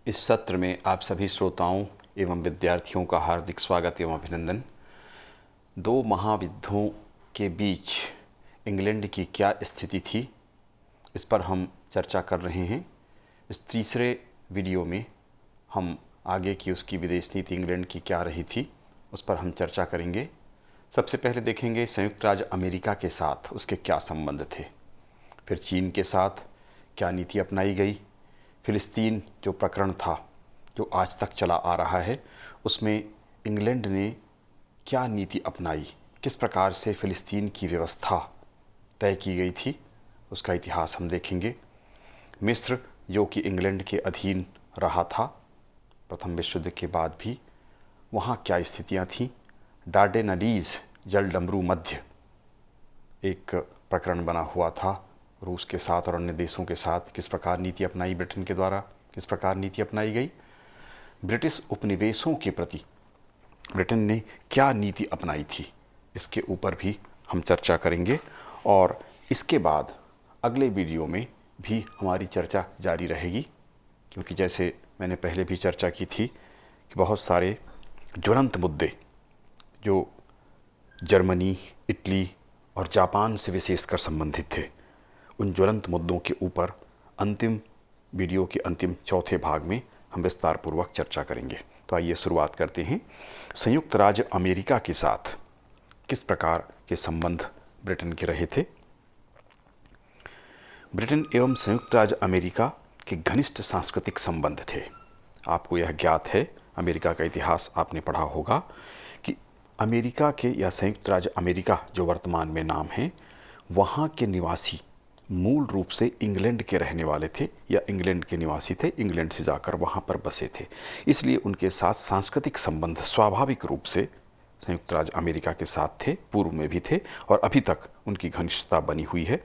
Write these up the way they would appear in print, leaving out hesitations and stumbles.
इस सत्र में आप सभी श्रोताओं एवं विद्यार्थियों का हार्दिक स्वागत एवं अभिनंदन। दो महायुद्धों के बीच इंग्लैंड की क्या स्थिति थी, इस पर हम चर्चा कर रहे हैं। इस तीसरे वीडियो में हम आगे की उसकी विदेश नीति इंग्लैंड की क्या रही थी, उस पर हम चर्चा करेंगे। सबसे पहले देखेंगे संयुक्त राज्य अमेरिका के साथ उसके क्या संबंध थे, फिर चीन के साथ क्या नीति अपनाई गई, फ़िलिस्तीन जो प्रकरण था जो आज तक चला आ रहा है, उसमें इंग्लैंड ने क्या नीति अपनाई, किस प्रकार से फ़िलिस्तीन की व्यवस्था तय की गई थी, उसका इतिहास हम देखेंगे। मिस्र जो कि इंग्लैंड के अधीन रहा था प्रथम विश्व युद्ध के बाद भी, वहाँ क्या स्थितियाँ थीं। डार्डेनलीज़ जलडमरू मध्य एक प्रकरण बना हुआ था रूस के साथ और अन्य देशों के साथ, किस प्रकार नीति अपनाई ब्रिटेन के द्वारा, किस प्रकार नीति अपनाई गई। ब्रिटिश उपनिवेशों के प्रति ब्रिटेन ने क्या नीति अपनाई थी, इसके ऊपर भी हम चर्चा करेंगे। और इसके बाद अगले वीडियो में भी हमारी चर्चा जारी रहेगी, क्योंकि जैसे मैंने पहले भी चर्चा की थी कि बहुत सारे ज्वलंत मुद्दे जो जर्मनी, इटली और जापान से विशेषकर संबंधित थे, उन ज्वलंत मुद्दों के ऊपर अंतिम वीडियो के अंतिम चौथे भाग में हम विस्तार पूर्वक चर्चा करेंगे। तो आइए शुरुआत करते हैं। संयुक्त राज्य अमेरिका के साथ किस प्रकार के संबंध ब्रिटेन के रहे थे। ब्रिटेन एवं संयुक्त राज्य अमेरिका के घनिष्ठ सांस्कृतिक संबंध थे। आपको यह ज्ञात है, अमेरिका का इतिहास आपने पढ़ा होगा कि अमेरिका के या संयुक्त राज्य अमेरिका जो वर्तमान में नाम है, वहाँ के निवासी मूल रूप से इंग्लैंड के रहने वाले थे या इंग्लैंड के निवासी थे, इंग्लैंड से जाकर वहाँ पर बसे थे। इसलिए उनके साथ सांस्कृतिक संबंध स्वाभाविक रूप से संयुक्त राज्य अमेरिका के साथ थे, पूर्व में भी थे और अभी तक उनकी घनिष्ठता बनी हुई है।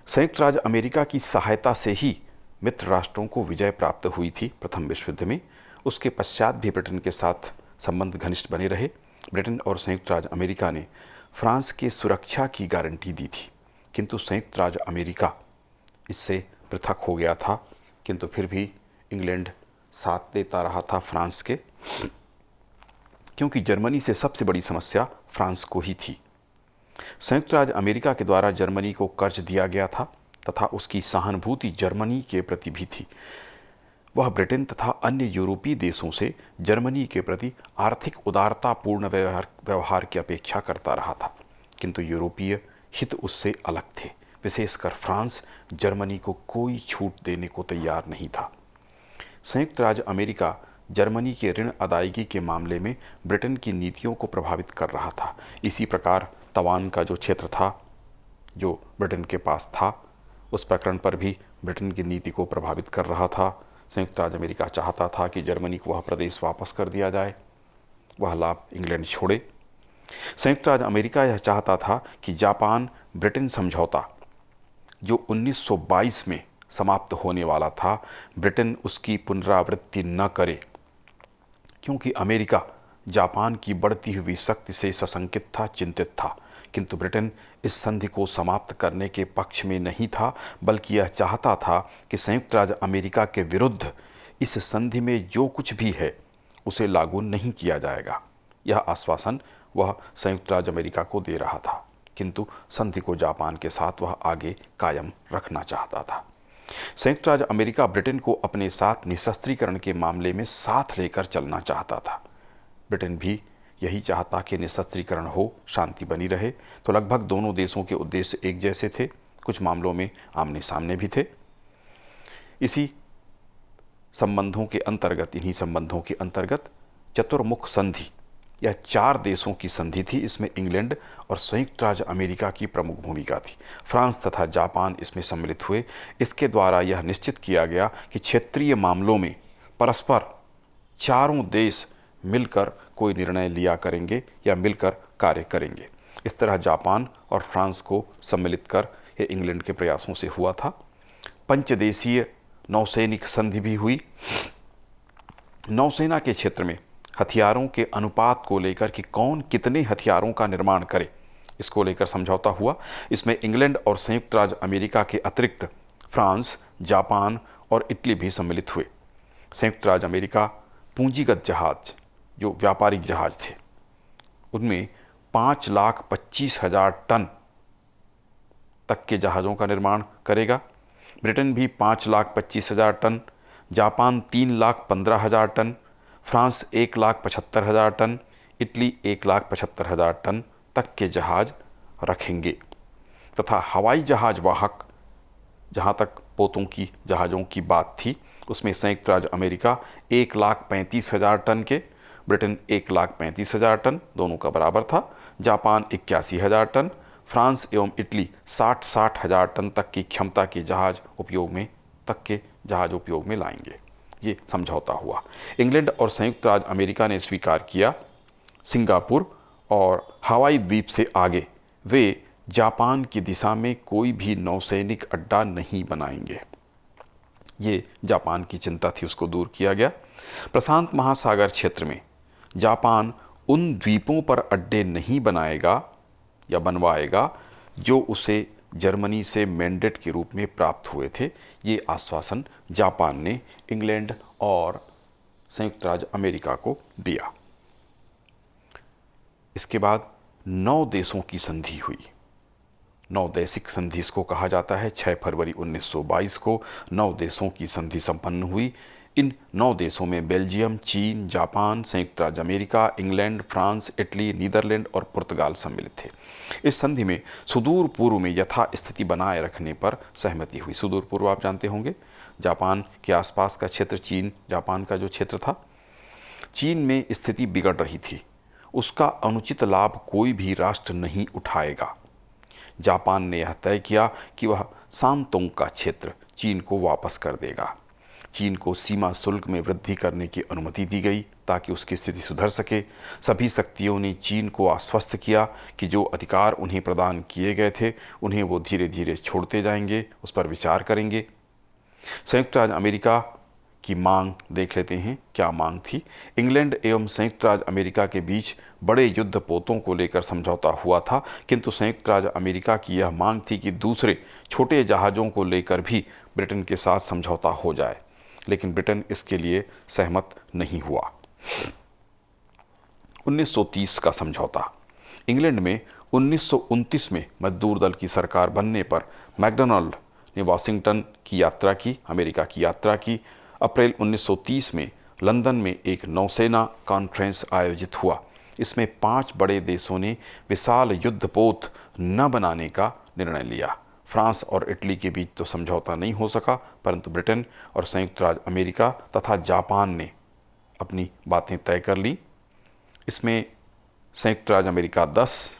संयुक्त राज्य अमेरिका की सहायता से ही मित्र राष्ट्रों को विजय प्राप्त हुई थी प्रथम विश्व युद्ध में। उसके पश्चात भी ब्रिटेन के साथ संबंध घनिष्ठ बने रहे। ब्रिटेन और संयुक्त राज्य अमेरिका ने फ्रांस की सुरक्षा की गारंटी दी थी, किंतु संयुक्त राज्य अमेरिका इससे पृथक हो गया था। किंतु फिर भी इंग्लैंड साथ देता रहा था फ्रांस के, क्योंकि जर्मनी से सबसे बड़ी समस्या फ्रांस को ही थी। संयुक्त राज्य अमेरिका के द्वारा जर्मनी को कर्ज दिया गया था तथा उसकी सहानुभूति जर्मनी के प्रति भी थी। वह ब्रिटेन तथा अन्य यूरोपीय देशों से जर्मनी के प्रति आर्थिक उदारतापूर्ण व्यवहार की अपेक्षा करता रहा था, किंतु यूरोपीय हित उससे अलग थे। विशेषकर फ्रांस जर्मनी को कोई छूट देने को तैयार नहीं था। संयुक्त राज्य अमेरिका जर्मनी के ऋण अदायगी के मामले में ब्रिटेन की नीतियों को प्रभावित कर रहा था। इसी प्रकार तवान का जो क्षेत्र था जो ब्रिटेन के पास था, उस प्रकरण पर भी ब्रिटेन की नीति को प्रभावित कर रहा था। संयुक्त राज्य अमेरिका चाहता था कि जर्मनी को वह प्रदेश वापस कर दिया जाए, वह लाभ इंग्लैंड छोड़े। संयुक्त राज्य अमेरिका यह चाहता था कि जापान ब्रिटेन समझौता जो 1922 में समाप्त होने वाला था, ब्रिटेन उसकी पुनरावृत्ति न करे, क्योंकि अमेरिका जापान की बढ़ती हुई शक्ति से सशंकित था, चिंतित था। किंतु ब्रिटेन इस संधि को समाप्त करने के पक्ष में नहीं था, बल्कि यह चाहता था कि संयुक्त राज्य अमेरिका के विरुद्ध इस संधि में जो कुछ भी है उसे लागू नहीं किया जाएगा। यह आश्वासन वह संयुक्त राज्य अमेरिका को दे रहा था, किंतु संधि को जापान के साथ वह आगे कायम रखना चाहता था। संयुक्त राज्य अमेरिका ब्रिटेन को अपने साथ निशस्त्रीकरण के मामले में साथ लेकर चलना चाहता था। ब्रिटेन भी यही चाहता कि निशस्त्रीकरण हो, शांति बनी रहे। तो लगभग दोनों देशों के उद्देश्य एक जैसे थे, कुछ मामलों में आमने सामने भी थे। इन्हीं संबंधों के अंतर्गत चतुर्मुख संधि यह 4 देशों की संधि थी। इसमें इंग्लैंड और संयुक्त राज्य अमेरिका की प्रमुख भूमिका थी। फ्रांस तथा जापान इसमें सम्मिलित हुए। इसके द्वारा यह निश्चित किया गया कि क्षेत्रीय मामलों में परस्पर चारों देश मिलकर कोई निर्णय लिया करेंगे या मिलकर कार्य करेंगे। इस तरह जापान और फ्रांस को सम्मिलित कर यह इंग्लैंड के प्रयासों से हुआ था। पंचदेशीय नौसैनिक संधि भी हुई। नौसेना के क्षेत्र में हथियारों के अनुपात को लेकर कि कौन कितने हथियारों का निर्माण करे, इसको लेकर समझौता हुआ। इसमें इंग्लैंड और संयुक्त राज्य अमेरिका के अतिरिक्त फ्रांस, जापान और इटली भी सम्मिलित हुए। संयुक्त राज्य अमेरिका पूंजीगत जहाज, जो व्यापारिक जहाज थे, उनमें 5,25,000 टन तक के जहाज़ों का निर्माण करेगा। ब्रिटेन भी 5,25,000 ton, Japan 3,15,000 ton, France 1,75,000 ton, Italy 1,75,000 ton तक के जहाज रखेंगे तथा हवाई जहाज वाहक, जहाँ तक पोतों की जहाज़ों की बात थी, उसमें संयुक्त राज्य अमेरिका 1,35,000 टन के, ब्रिटेन 1,35,000 टन, दोनों का बराबर था, जापान 81,000 टन, फ्रांस एवं इटली 60,000 टन तक की क्षमता के जहाज उपयोग में लाएंगे। ये समझौता हुआ। इंग्लैंड और संयुक्त राज्य अमेरिका ने स्वीकार किया सिंगापुर और हवाई द्वीप से आगे वे जापान की दिशा में कोई भी नौसैनिक अड्डा नहीं बनाएंगे। ये जापान की चिंता थी, उसको दूर किया गया। प्रशांत महासागर क्षेत्र में जापान उन द्वीपों पर अड्डे नहीं बनाएगा या बनवाएगा जो उसे जर्मनी से मैंडेट के रूप में प्राप्त हुए थे। ये आश्वासन जापान ने इंग्लैंड और संयुक्त राज्य अमेरिका को दिया। इसके बाद 9 देशों की संधि हुई। 9 देशिक संधि इसको कहा जाता है। 6 फरवरी 1922 को 9 देशों की संधि संपन्न हुई। इन 9 देशों में बेल्जियम, चीन, जापान, संयुक्त राज्य America, England, France, Italy, Netherland और पुर्तगाल सम्मिलित थे। इस संधि में सुदूर पूर्व में यथास्थिति बनाए रखने पर सहमति हुई। सुदूर पूर्व आप जानते होंगे, जापान के आसपास का क्षेत्र, चीन जापान का जो क्षेत्र था। चीन में स्थिति बिगड़ रही थी, उसका अनुचित लाभ कोई भी राष्ट्र नहीं उठाएगा। जापान ने यह तय किया कि वह सांतोंग का क्षेत्र चीन को वापस कर देगा। चीन को सीमा शुल्क में वृद्धि करने की अनुमति दी गई ताकि उसकी स्थिति सुधर सके। सभी शक्तियों ने चीन को आश्वस्त किया कि जो अधिकार उन्हें प्रदान किए गए थे उन्हें वो धीरे धीरे छोड़ते जाएंगे, उस पर विचार करेंगे। संयुक्त राज्य अमेरिका की मांग देख लेते हैं, क्या मांग थी। इंग्लैंड एवं संयुक्त राज्य अमेरिका के बीच बड़े युद्ध पोतों को लेकर समझौता हुआ था, किंतु संयुक्त राज्य अमेरिका की यह मांग थी कि दूसरे छोटे जहाज़ों को लेकर भी ब्रिटेन के साथ समझौता हो जाए, लेकिन ब्रिटेन इसके लिए सहमत नहीं हुआ। 1930 का समझौता। इंग्लैंड में 1929 में मजदूर दल की सरकार बनने पर मैकडोनाल्ड ने वाशिंगटन की यात्रा की, अमेरिका की यात्रा की। अप्रैल 1930 में लंदन में एक नौसेना कॉन्फ्रेंस आयोजित हुआ। इसमें 5 बड़े देशों ने विशाल युद्धपोत न बनाने का निर्णय लिया। फ्रांस और इटली के बीच तो समझौता नहीं हो सका, परंतु ब्रिटेन और संयुक्त राज्य अमेरिका तथा जापान ने अपनी बातें तय कर ली। इसमें संयुक्त राज्य अमेरिका 10,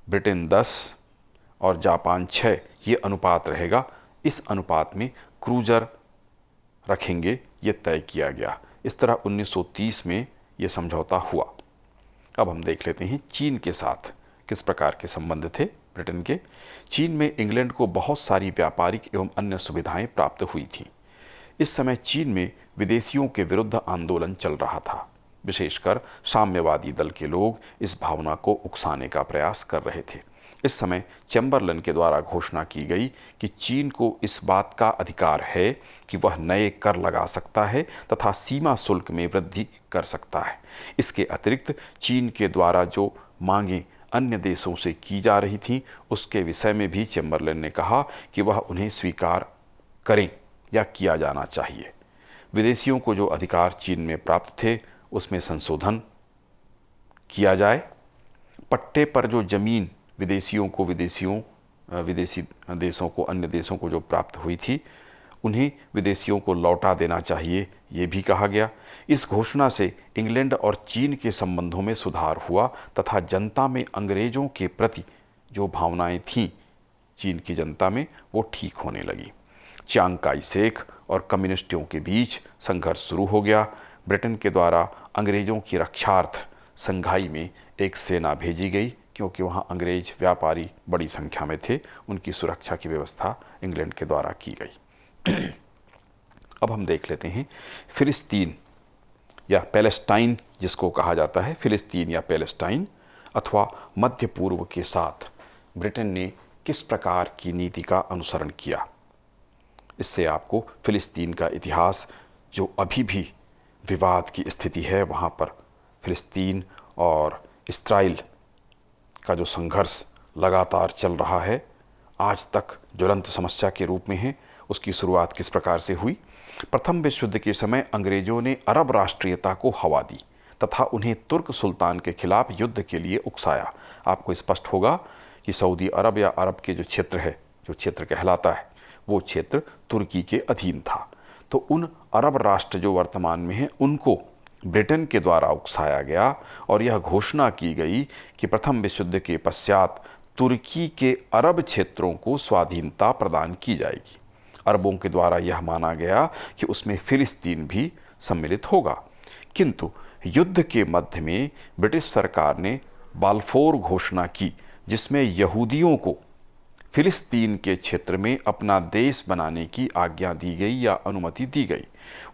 ब्रिटेन 10 और जापान 6, ये अनुपात रहेगा। इस अनुपात में क्रूजर रखेंगे, ये तय किया गया। इस तरह 1930 में ये समझौता हुआ। अब हम देख लेते हैं चीन के साथ किस प्रकार के संबंध थे ब्रिटेन के। चीन में इंग्लैंड को बहुत सारी व्यापारिक एवं अन्य सुविधाएं प्राप्त हुई थीं। इस समय चीन में विदेशियों के विरुद्ध आंदोलन चल रहा था। विशेषकर साम्यवादी दल के लोग इस भावना को उकसाने का प्रयास कर रहे थे। इस समय चैम्बरलेन के द्वारा घोषणा की गई कि चीन को इस बात का अधिकार है कि वह नए कर लगा सकता है तथा सीमा शुल्क में वृद्धि कर सकता है। इसके अतिरिक्त चीन के द्वारा जो मांगें अन्य देशों से की जा रही थीं, उसके विषय में भी चैम्बरलेन ने कहा कि वह उन्हें स्वीकार करें या किया जाना चाहिए। विदेशियों को जो अधिकार चीन में प्राप्त थे उसमें संशोधन किया जाए। पट्टे पर जो जमीन विदेशी देशों को, अन्य देशों को जो प्राप्त हुई थी, उन्हें विदेशियों को लौटा देना चाहिए, ये भी कहा गया। इस घोषणा से इंग्लैंड और चीन के संबंधों में सुधार हुआ तथा जनता में अंग्रेजों के प्रति जो भावनाएं थीं चीन की जनता में, वो ठीक होने लगी। चियांग काई शेक और कम्युनिस्टों के बीच संघर्ष शुरू हो गया। ब्रिटेन के द्वारा अंग्रेजों की रक्षार्थ संघाई में एक सेना भेजी गई, क्योंकि वहाँ अंग्रेज व्यापारी बड़ी संख्या में थे। उनकी सुरक्षा की व्यवस्था इंग्लैंड के द्वारा की गई। अब हम देख लेते हैं फिलिस्तीन या पैलेस्टाइन, जिसको कहा जाता है फिलिस्तीन या पैलेस्टाइन अथवा मध्य पूर्व के साथ ब्रिटेन ने किस प्रकार की नीति का अनुसरण किया। इससे आपको फिलिस्तीन का इतिहास जो अभी भी विवाद की स्थिति है, वहाँ पर फिलिस्तीन और इस्राइल का जो संघर्ष लगातार चल रहा है, आज तक ज्वलंत समस्या के रूप में है। उसकी शुरुआत किस प्रकार से हुई? प्रथम विश्व युद्ध के समय अंग्रेजों ने अरब राष्ट्रीयता को हवा दी तथा उन्हें तुर्क सुल्तान के खिलाफ युद्ध के लिए उकसाया। आपको स्पष्ट होगा कि सऊदी अरब या अरब के जो क्षेत्र है, जो क्षेत्र कहलाता है, वो क्षेत्र तुर्की के अधीन था। तो उन अरब राष्ट्र जो वर्तमान में हैं, उनको ब्रिटेन के द्वारा उकसाया गया और यह घोषणा की गई कि प्रथम विश्व युद्ध के पश्चात तुर्की के अरब क्षेत्रों को स्वाधीनता प्रदान की जाएगी। अरबों के द्वारा यह माना गया कि उसमें फिलिस्तीन भी सम्मिलित होगा। किंतु युद्ध के मध्य में ब्रिटिश सरकार ने बाल्फोर घोषणा की, जिसमें यहूदियों को फिलिस्तीन के क्षेत्र में अपना देश बनाने की आज्ञा दी गई या अनुमति दी गई।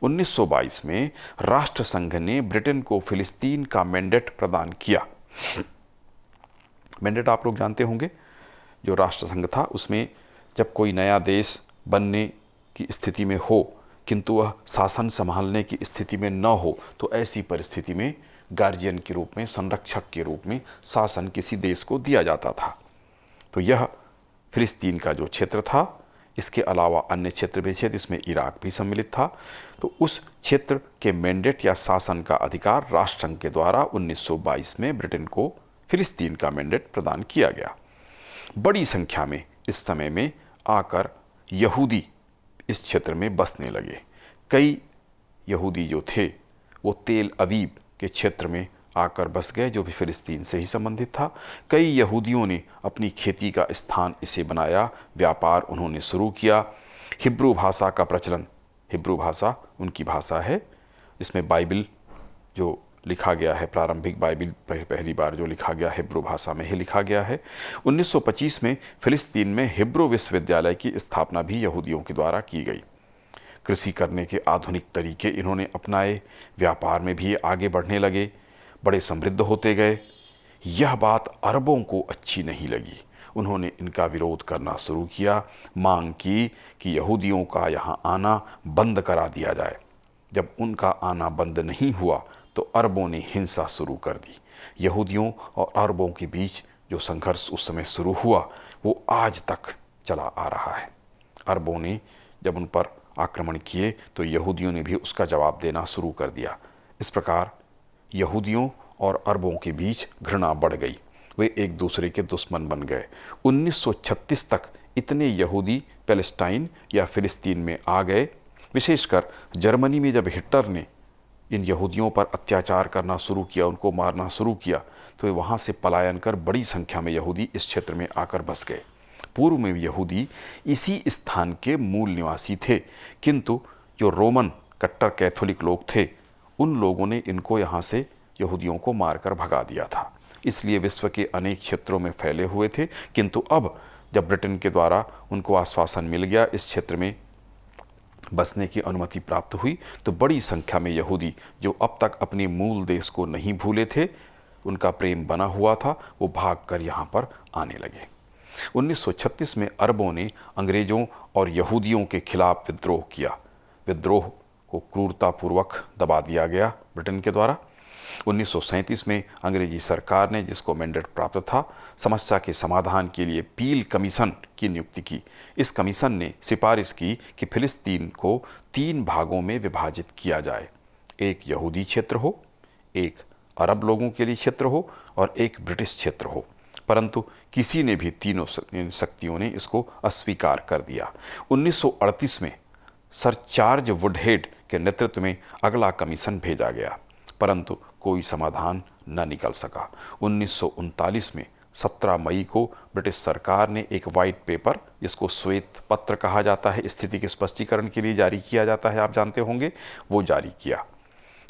1922 में राष्ट्रसंघ ने ब्रिटेन को फिलिस्तीन का मैंडेट प्रदान किया। मैंडेट आप लोग जानते होंगे, जो राष्ट्रसंघ था उसमें जब कोई नया देश बनने की स्थिति में हो किंतु वह शासन संभालने की स्थिति में न हो, तो ऐसी परिस्थिति में गार्जियन के रूप में, संरक्षक के रूप में शासन किसी देश को दिया जाता था। तो यह फिलिस्तीन का जो क्षेत्र था, इसके अलावा अन्य क्षेत्र भी थे, इसमें इराक भी सम्मिलित था। तो उस क्षेत्र के मैंडेट या शासन का अधिकार राष्ट्रसंघ के द्वारा 1922 में ब्रिटेन को फिलिस्तीन का मैंडेट प्रदान किया गया। बड़ी संख्या में इस समय में आकर यहूदी इस क्षेत्र में बसने लगे। कई यहूदी जो थे वो तेल अवीव के क्षेत्र में आकर बस गए, जो भी फिलिस्तीन से ही संबंधित था। कई यहूदियों ने अपनी खेती का स्थान इसे बनाया, व्यापार उन्होंने शुरू किया। हिब्रू भाषा का प्रचलन, हिब्रू भाषा उनकी भाषा है, इसमें बाइबल जो लिखा गया है, प्रारंभिक बाइबल पहली बार जो लिखा गया हिब्रू भाषा में ही लिखा गया है। 1925 में फिलिस्तीन में हिब्रू विश्वविद्यालय की स्थापना भी यहूदियों के द्वारा की गई। कृषि करने के आधुनिक तरीके इन्होंने अपनाए, व्यापार में भी ये आगे बढ़ने लगे, बड़े समृद्ध होते गए। यह बात अरबों को अच्छी नहीं लगी, उन्होंने इनका विरोध करना शुरू किया, मांग की कि यहूदियों का यहाँ आना बंद करा दिया जाए। जब उनका आना बंद नहीं हुआ तो अरबों ने हिंसा शुरू कर दी। यहूदियों और अरबों के बीच जो संघर्ष उस समय शुरू हुआ वो आज तक चला आ रहा है। अरबों ने जब उन पर आक्रमण किए तो यहूदियों ने भी उसका जवाब देना शुरू कर दिया। इस प्रकार यहूदियों और अरबों के बीच घृणा बढ़ गई, वे एक दूसरे के दुश्मन बन गए। 1936 तक इतने यहूदी पैलेस्टाइन या फिलिस्तीन में आ गए। विशेषकर जर्मनी में जब हिटलर ने इन यहूदियों पर अत्याचार करना शुरू किया, उनको मारना शुरू किया, तो वे वहाँ से पलायन कर बड़ी संख्या में यहूदी इस क्षेत्र में आकर बस गए। पूर्व में यहूदी इसी स्थान के मूल निवासी थे, किंतु जो रोमन कट्टर कैथोलिक लोग थे, उन लोगों ने इनको यहाँ से यहूदियों को मारकर भगा दिया था। इसलिए विश्व के अनेक क्षेत्रों में फैले हुए थे। किंतु अब जब ब्रिटेन के द्वारा उनको आश्वासन मिल गया, इस क्षेत्र में बसने की अनुमति प्राप्त हुई, तो बड़ी संख्या में यहूदी जो अब तक अपने मूल देश को नहीं भूले थे, उनका प्रेम बना हुआ था, वो भागकर यहाँ पर आने लगे। 1936 में अरबों ने अंग्रेज़ों और यहूदियों के खिलाफ विद्रोह किया। विद्रोह को क्रूरतापूर्वक दबा दिया गया ब्रिटेन के द्वारा। 1937 में अंग्रेजी सरकार ने, जिसको मैंडेट प्राप्त था, समस्या के समाधान के लिए पील कमीशन की नियुक्ति की। इस कमीशन ने सिफारिश की कि फिलिस्तीन को 3 भागों में विभाजित किया जाए, एक यहूदी क्षेत्र हो, एक अरब लोगों के लिए क्षेत्र हो और एक ब्रिटिश क्षेत्र हो। परंतु किसी ने भी, तीनों शक्तियों ने इसको अस्वीकार कर दिया। 1938 में सर चार्ज वुडहेड के नेतृत्व में अगला कमीशन भेजा गया, परंतु कोई समाधान न निकल सका। 1939 में 17 मई को ब्रिटिश सरकार ने एक वाइट पेपर, जिसको श्वेत पत्र कहा जाता है, स्थिति के स्पष्टीकरण के लिए जारी किया जाता है, आप जानते होंगे, वो जारी किया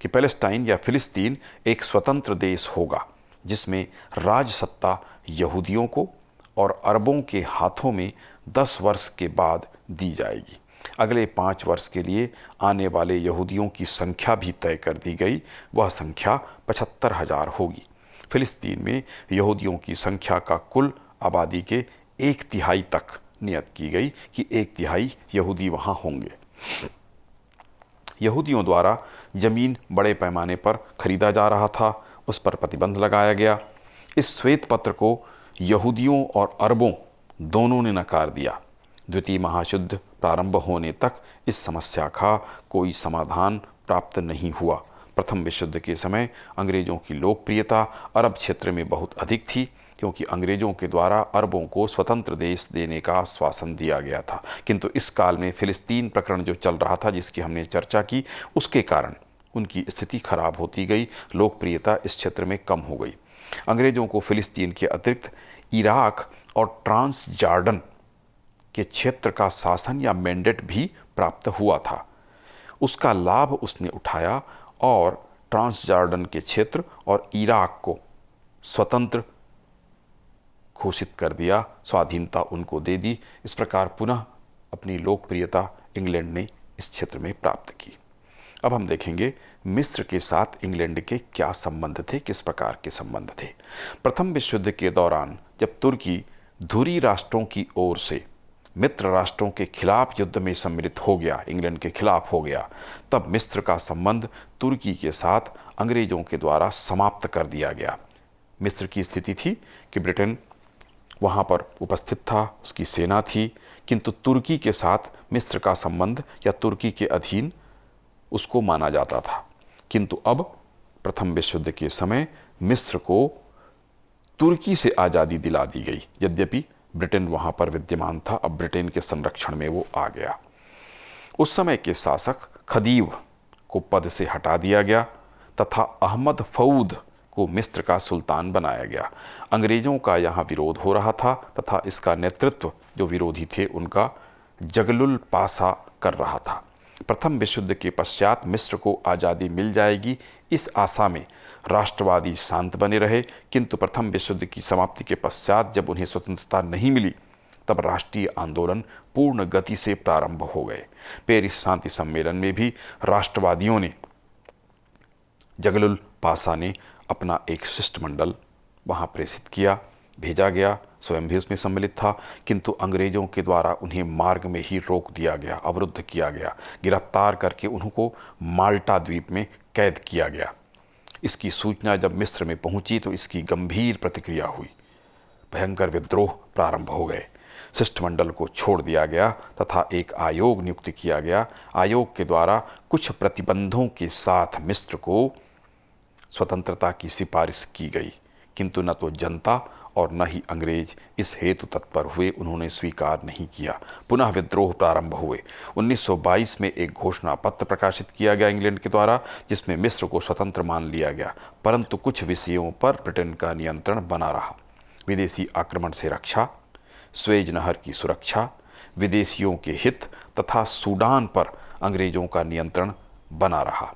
कि पैलेस्टाइन या फिलिस्तीन एक स्वतंत्र देश होगा, जिसमें राज सत्ता यहूदियों को और अरबों के हाथों में 10 वर्ष के बाद दी जाएगी। अगले 5 वर्ष के लिए आने वाले यहूदियों की संख्या भी तय कर दी गई, वह संख्या 75,000 होगी। फिलिस्तीन में यहूदियों की संख्या का कुल आबादी के 1/3 तक नियत की गई कि 1/3 यहूदी वहाँ होंगे। यहूदियों द्वारा जमीन बड़े पैमाने पर खरीदा जा रहा था, उस पर प्रतिबंध लगाया गया। इस श्वेत पत्र को यहूदियों और अरबों दोनों ने नकार दिया। द्वितीय महायुद्ध प्रारंभ होने तक इस समस्या का कोई समाधान प्राप्त नहीं हुआ। प्रथम विश्व युद्ध के समय अंग्रेजों की लोकप्रियता अरब क्षेत्र में बहुत अधिक थी, क्योंकि अंग्रेजों के द्वारा अरबों को स्वतंत्र देश देने का आश्वासन दिया गया था। किंतु इस काल में फिलिस्तीन प्रकरण जो चल रहा था, जिसकी हमने चर्चा की, उसके कारण उनकी स्थिति खराब होती गई, लोकप्रियता इस क्षेत्र में कम हो गई। अंग्रेजों को फिलिस्तीन के अतिरिक्त इराक और ट्रांस जॉर्डन के क्षेत्र का शासन या मैंडेट भी प्राप्त हुआ था। उसका लाभ उसने उठाया और ट्रांस जॉर्डन के क्षेत्र और इराक को स्वतंत्र घोषित कर दिया, स्वाधीनता उनको दे दी। इस प्रकार पुनः अपनी लोकप्रियता इंग्लैंड ने इस क्षेत्र में प्राप्त की। अब हम देखेंगे मिस्र के साथ इंग्लैंड के क्या संबंध थे, किस प्रकार के संबंध थे। प्रथम विश्व युद्ध के दौरान जब तुर्की धुरी राष्ट्रों की ओर से मित्र राष्ट्रों के खिलाफ युद्ध में सम्मिलित हो गया, इंग्लैंड के खिलाफ हो गया, तब मिस्र का संबंध तुर्की के साथ अंग्रेजों के द्वारा समाप्त कर दिया गया। मिस्र की स्थिति थी कि ब्रिटेन वहाँ पर उपस्थित था, उसकी सेना थी, किंतु तुर्की के साथ मिस्र का संबंध या तुर्की के अधीन उसको माना जाता था। किंतु अब प्रथम विश्व युद्ध के समय मिस्र को तुर्की से आज़ादी दिला दी गई। यद्यपि ब्रिटेन वहाँ पर विद्यमान था, अब ब्रिटेन के संरक्षण में वो आ गया। उस समय के शासक खदीव को पद से हटा दिया गया तथा अहमद फऊद को मिस्र का सुल्तान बनाया गया। अंग्रेज़ों का यहाँ विरोध हो रहा था तथा इसका नेतृत्व जो विरोधी थे उनका जगलुल पासा कर रहा था। प्रथम विश्व युद्ध के पश्चात मिस्र को आज़ादी मिल जाएगी, इस आशा में राष्ट्रवादी शांत बने रहे। किंतु प्रथम विश्व युद्ध की समाप्ति के पश्चात जब उन्हें स्वतंत्रता नहीं मिली, तब राष्ट्रीय आंदोलन पूर्ण गति से प्रारंभ हो गए। पेरिस शांति सम्मेलन में भी राष्ट्रवादियों ने, जगलुल पासा ने अपना एक शिष्टमंडल वहाँ प्रेषित किया, भेजा गया, स्वयं भी उसमें सम्मिलित था। किंतु अंग्रेज़ों के द्वारा उन्हें मार्ग में ही रोक दिया गया, अवरुद्ध किया गया, गिरफ्तार करके उनको माल्टा द्वीप में कैद किया गया। इसकी सूचना जब मिस्र में पहुंची तो इसकी गंभीर प्रतिक्रिया हुई, भयंकर विद्रोह प्रारंभ हो गए। शिष्टमंडल को छोड़ दिया गया तथा एक आयोग नियुक्त किया गया। आयोग के द्वारा कुछ प्रतिबंधों के साथ मिस्र को स्वतंत्रता की सिफारिश की गई, किंतु न तो जनता और न ही अंग्रेज इस हेतु तत्पर हुए, उन्होंने स्वीकार नहीं किया। पुनः विद्रोह प्रारंभ हुए। 1922 में एक घोषणा पत्र प्रकाशित किया गया इंग्लैंड के द्वारा, जिसमें मिस्र को स्वतंत्र मान लिया गया, परंतु कुछ विषयों पर ब्रिटेन का नियंत्रण बना रहा। विदेशी आक्रमण से रक्षा, स्वेज नहर की सुरक्षा, विदेशियों के हित तथा सूडान पर अंग्रेजों का नियंत्रण बना रहा।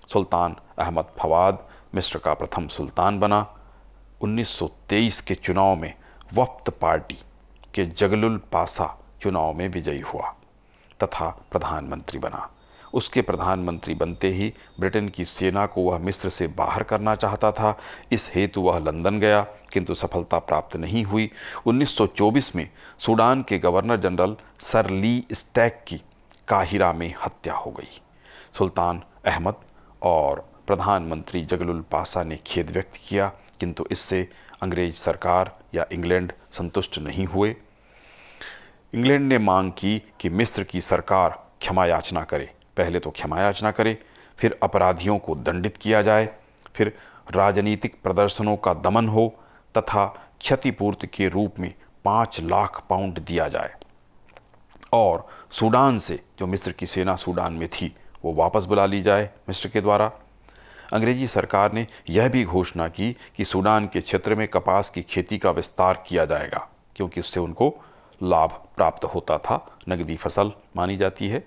सुल्तान अहमद फवाद मिस्र का प्रथम सुल्तान बना। 1923 के चुनाव में वफ्त पार्टी के जगलुल पासा चुनाव में विजयी हुआ तथा प्रधानमंत्री बना। उसके प्रधानमंत्री बनते ही ब्रिटेन की सेना को वह मिस्र से बाहर करना चाहता था। इस हेतु वह लंदन गया, किंतु सफलता प्राप्त नहीं हुई। 1924 में सूडान के गवर्नर जनरल सर ली स्टैक की काहिरा में हत्या हो गई। सुल्तान अहमद और प्रधानमंत्री जगलुल पासा ने खेद व्यक्त किया, किंतु इससे अंग्रेज सरकार या इंग्लैंड संतुष्ट नहीं हुए। इंग्लैंड ने मांग की कि मिस्र की सरकार क्षमा याचना करे, पहले तो क्षमा याचना करे, फिर अपराधियों को दंडित किया जाए, फिर राजनीतिक प्रदर्शनों का दमन हो तथा क्षतिपूर्ति के रूप में 5 लाख पाउंड दिया जाए और सूडान से जो मिस्र की सेना सूडान में थी वो वापस बुला ली जाए मिस्र के द्वारा। अंग्रेजी सरकार ने यह भी घोषणा की कि सूडान के क्षेत्र में कपास की खेती का विस्तार किया जाएगा, क्योंकि उससे उनको लाभ प्राप्त होता था, नकदी फसल मानी जाती है।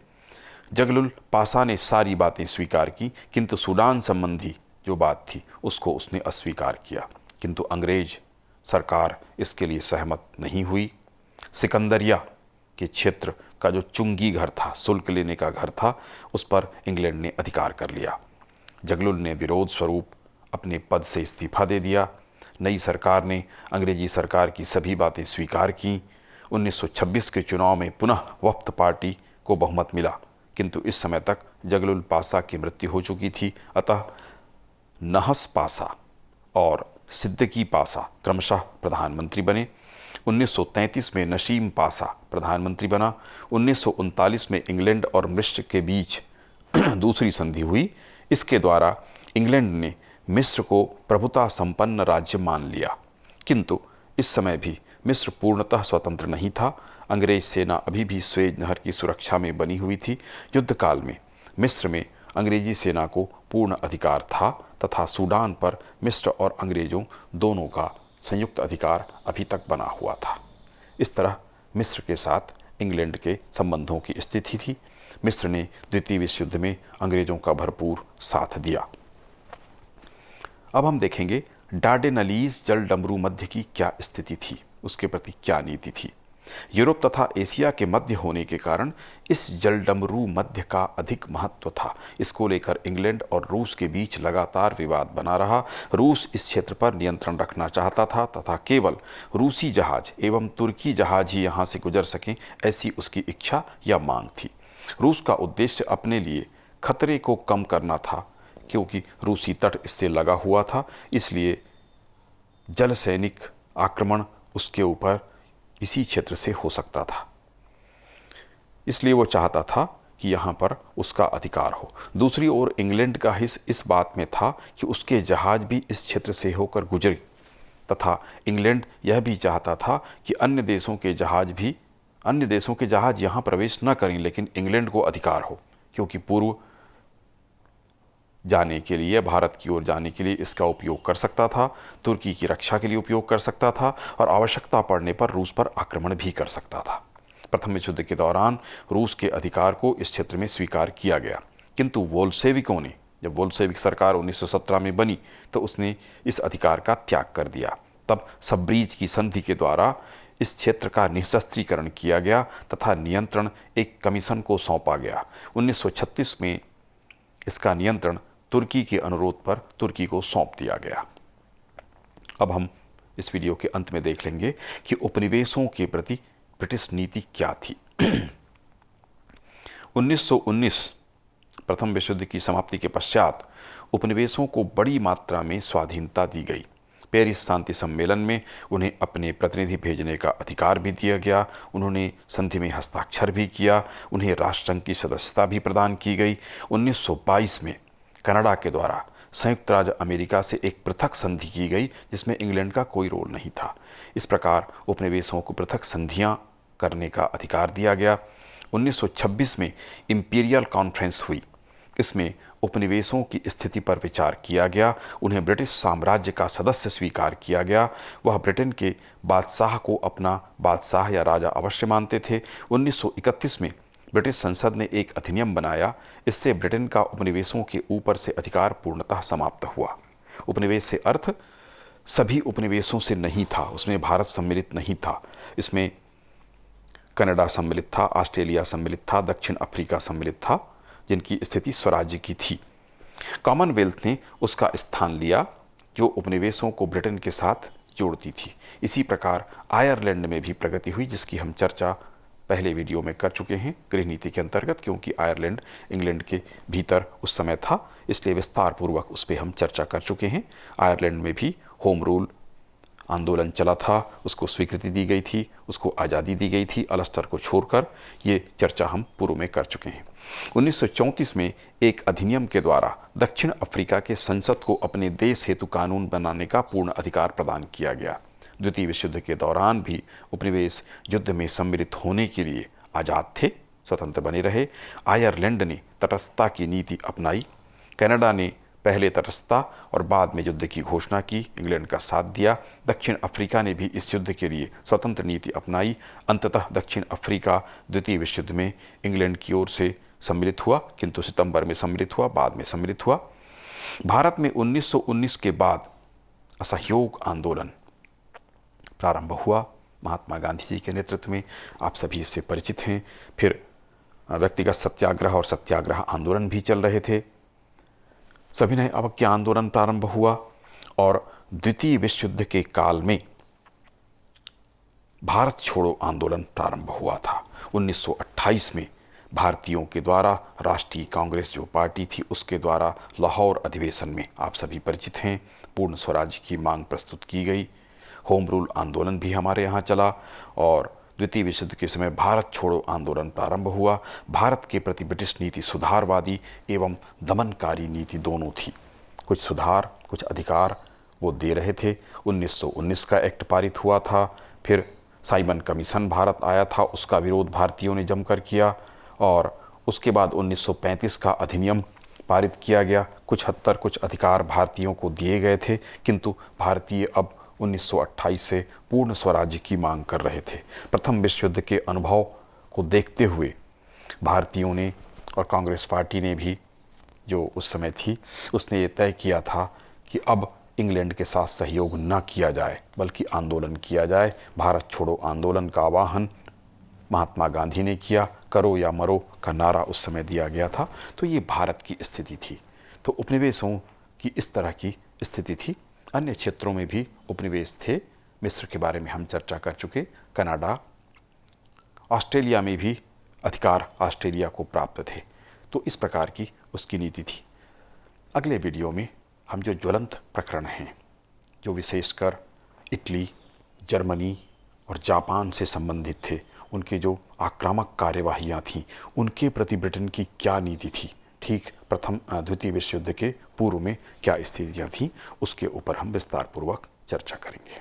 जगलुल पासा ने सारी बातें स्वीकार की, किंतु सूडान संबंधी जो बात थी उसको उसने अस्वीकार किया। किंतु अंग्रेज सरकार इसके लिए सहमत नहीं हुई। सिकंदरिया के क्षेत्र का जो चुंगी घर था, शुल्क लेने का घर था, उस पर इंग्लैंड ने अधिकार कर लिया। जगलुल ने विरोध स्वरूप अपने पद से इस्तीफा दे दिया। नई सरकार ने अंग्रेजी सरकार की सभी बातें स्वीकार की। 1926 के चुनाव में पुनः वफ्त पार्टी को बहुमत मिला, किंतु इस समय तक जगलुल पाशा की मृत्यु हो चुकी थी। अतः नहस पाशा और सिद्दीकी पाशा क्रमशः प्रधानमंत्री बने। 1933 में नसीम पाशा प्रधानमंत्री बना। 1939 में इंग्लैंड और मिस्र के बीच दूसरी संधि हुई। इसके द्वारा इंग्लैंड ने मिस्र को प्रभुता संपन्न राज्य मान लिया, किंतु इस समय भी मिस्र पूर्णतः स्वतंत्र नहीं था। अंग्रेज सेना अभी भी स्वेज नहर की सुरक्षा में बनी हुई थी। युद्धकाल में मिस्र में अंग्रेजी सेना को पूर्ण अधिकार था तथा सूडान पर मिस्र और अंग्रेजों दोनों का संयुक्त अधिकार अभी तक बना हुआ था। इस तरह मिस्र के साथ इंग्लैंड के संबंधों की स्थिति थी। मिस्र ने द्वितीय विश्व युद्ध में अंग्रेजों का भरपूर साथ दिया। अब हम देखेंगे डार्डेनलीज जलडमरू मध्य की क्या स्थिति थी, उसके प्रति क्या नीति थी। यूरोप तथा एशिया के मध्य होने के कारण इस जलडमरू मध्य का अधिक महत्व था। इसको लेकर इंग्लैंड और रूस के बीच लगातार विवाद बना रहा। रूस इस क्षेत्र पर नियंत्रण रखना चाहता था तथा केवल रूसी जहाज एवं तुर्की जहाज ही यहाँ से गुजर सकें, ऐसी उसकी इच्छा या मांग थी। रूस का उद्देश्य अपने लिए खतरे को कम करना था, क्योंकि रूसी तट इससे लगा हुआ था, इसलिए जल सैनिक आक्रमण उसके ऊपर इसी क्षेत्र से हो सकता था। इसलिए वो चाहता था कि यहाँ पर उसका अधिकार हो। दूसरी ओर इंग्लैंड का हिस्स इस बात में था कि उसके जहाज भी इस क्षेत्र से होकर गुजरे तथा इंग्लैंड यह भी चाहता था कि अन्य देशों के जहाज यहाँ प्रवेश न करें, लेकिन इंग्लैंड को अधिकार हो, क्योंकि पूर्व जाने के लिए, भारत की ओर जाने के लिए इसका उपयोग कर सकता था, तुर्की की रक्षा के लिए उपयोग कर सकता था और आवश्यकता पड़ने पर रूस पर आक्रमण भी कर सकता था। प्रथम विश्व युद्ध के दौरान रूस के अधिकार को इस क्षेत्र में स्वीकार किया गया, किंतु वोल्शेविकों ने, जब वोल्शेविक सरकार 1917 में बनी तो उसने इस अधिकार का त्याग कर दिया। तब सबरीज की संधि के द्वारा इस क्षेत्र का निःशस्त्रीकरण किया गया तथा नियंत्रण एक कमीशन को सौंपा गया। 1936 में इसका नियंत्रण तुर्की के अनुरोध पर तुर्की को सौंप दिया गया। अब हम इस वीडियो के अंत में देख लेंगे कि उपनिवेशों के प्रति ब्रिटिश नीति क्या थी। 1919 प्रथम विश्व युद्ध की समाप्ति के पश्चात उपनिवेशों को बड़ी मात्रा में स्वाधीनता दी गई। पेरिस शांति सम्मेलन में उन्हें अपने प्रतिनिधि भेजने का अधिकार भी दिया गया। उन्होंने संधि में हस्ताक्षर भी किया। उन्हें राष्ट्रसंघ की सदस्यता भी प्रदान की गई। 1922 में कनाडा के द्वारा संयुक्त राज्य अमेरिका से एक पृथक संधि की गई, जिसमें इंग्लैंड का कोई रोल नहीं था। इस प्रकार उपनिवेशों को पृथक संधियां करने का अधिकार दिया गया। 1926 में इंपीरियल कॉन्फ्रेंस हुई। इसमें उपनिवेशों की स्थिति पर विचार किया गया। उन्हें ब्रिटिश साम्राज्य का सदस्य स्वीकार किया गया। वह ब्रिटेन के बादशाह को अपना बादशाह या राजा अवश्य मानते थे। 1931 में ब्रिटिश संसद ने एक अधिनियम बनाया। इससे ब्रिटेन का उपनिवेशों के ऊपर से अधिकार पूर्णतः समाप्त हुआ। उपनिवेश से अर्थ सभी उपनिवेशों से नहीं था, उसमें भारत सम्मिलित नहीं था। इसमें कनाडा सम्मिलित था, ऑस्ट्रेलिया सम्मिलित था, दक्षिण अफ्रीका सम्मिलित था, जिनकी स्थिति स्वराज्य की थी। कॉमनवेल्थ ने उसका स्थान लिया, जो उपनिवेशों को ब्रिटेन के साथ जोड़ती थी। इसी प्रकार आयरलैंड में भी प्रगति हुई, जिसकी हम चर्चा पहले वीडियो में कर चुके हैं गृह नीति के अंतर्गत, क्योंकि आयरलैंड इंग्लैंड के भीतर उस समय था, इसलिए विस्तार पूर्वक उस पर हम चर्चा कर चुके हैं। आयरलैंड में भी होम रूल आंदोलन चला था, उसको स्वीकृति दी गई थी, उसको आज़ादी दी गई थी अल्स्टर को छोड़कर। ये चर्चा हम पूर्व में कर चुके हैं। 1934 में एक अधिनियम के द्वारा दक्षिण अफ्रीका के संसद को अपने देश हेतु कानून बनाने का पूर्ण अधिकार प्रदान किया गया। द्वितीय विश्व युद्ध के दौरान भी उपनिवेश युद्ध में सम्मिलित होने के लिए आज़ाद थे, स्वतंत्र बने रहे। आयरलैंड ने तटस्थता की नीति अपनाई। कनाडा ने पहले तटस्थता और बाद में युद्ध की घोषणा की, इंग्लैंड का साथ दिया। दक्षिण अफ्रीका ने भी इस युद्ध के लिए स्वतंत्र नीति अपनाई। अंततः दक्षिण अफ्रीका द्वितीय विश्व युद्ध में इंग्लैंड की ओर से सम्मिलित हुआ, किंतु सितंबर में सम्मिलित हुआ, बाद में सम्मिलित हुआ। भारत में 1919 के बाद असहयोग आंदोलन प्रारंभ हुआ महात्मा गांधी जी के नेतृत्व में। आप सभी इससे परिचित हैं। फिर व्यक्तिगत सत्याग्रह और सत्याग्रह आंदोलन भी चल रहे थे। सविनय अवज्ञा आंदोलन प्रारंभ हुआ और द्वितीय विश्व युद्ध के काल में भारत छोड़ो आंदोलन प्रारंभ हुआ था। 1928 में भारतीयों के द्वारा राष्ट्रीय कांग्रेस जो पार्टी थी उसके द्वारा लाहौर अधिवेशन में आप सभी परिचित हैं पूर्ण स्वराज्य की मांग प्रस्तुत की गई। होम रूल आंदोलन भी हमारे यहाँ चला और द्वितीय विश्व युद्ध के समय भारत छोड़ो आंदोलन प्रारंभ हुआ। भारत के प्रति ब्रिटिश नीति सुधारवादी एवं दमनकारी नीति दोनों थी। कुछ सुधार कुछ अधिकार वो दे रहे थे। 1919 का एक्ट पारित हुआ था। फिर साइमन कमीशन भारत आया था, उसका विरोध भारतीयों ने जमकर किया और उसके बाद 1935 का अधिनियम पारित किया गया। कुछ हद तक कुछ अधिकार भारतीयों को दिए गए थे, किंतु भारतीय अब 1928 से पूर्ण स्वराज्य की मांग कर रहे थे। प्रथम विश्व युद्ध के अनुभव को देखते हुए भारतीयों ने और कांग्रेस पार्टी ने भी जो उस समय थी उसने ये तय किया था कि अब इंग्लैंड के साथ सहयोग न किया जाए बल्कि आंदोलन किया जाए। भारत छोड़ो आंदोलन का आह्वान महात्मा गांधी ने किया। करो या मरो का नारा उस समय दिया गया था। तो ये भारत की स्थिति थी। तो उपनिवेशों की इस तरह की स्थिति थी। अन्य क्षेत्रों में भी उपनिवेश थे। मिस्र के बारे में हम चर्चा कर चुके। कनाडा, ऑस्ट्रेलिया में भी अधिकार ऑस्ट्रेलिया को प्राप्त थे। तो इस प्रकार की उसकी नीति थी। अगले वीडियो में हम जो ज्वलंत प्रकरण हैं, जो विशेषकर इटली, जर्मनी और जापान से संबंधित थे, उनके जो आक्रामक कार्यवाहियाँ थीं, उनके प्रति ब्रिटेन की क्या नीति थी, ठीक द्वितीय विश्व युद्ध के पूर्व में क्या स्थितियाँ थीं, उसके ऊपर हम विस्तारपूर्वक चर्चा करेंगे।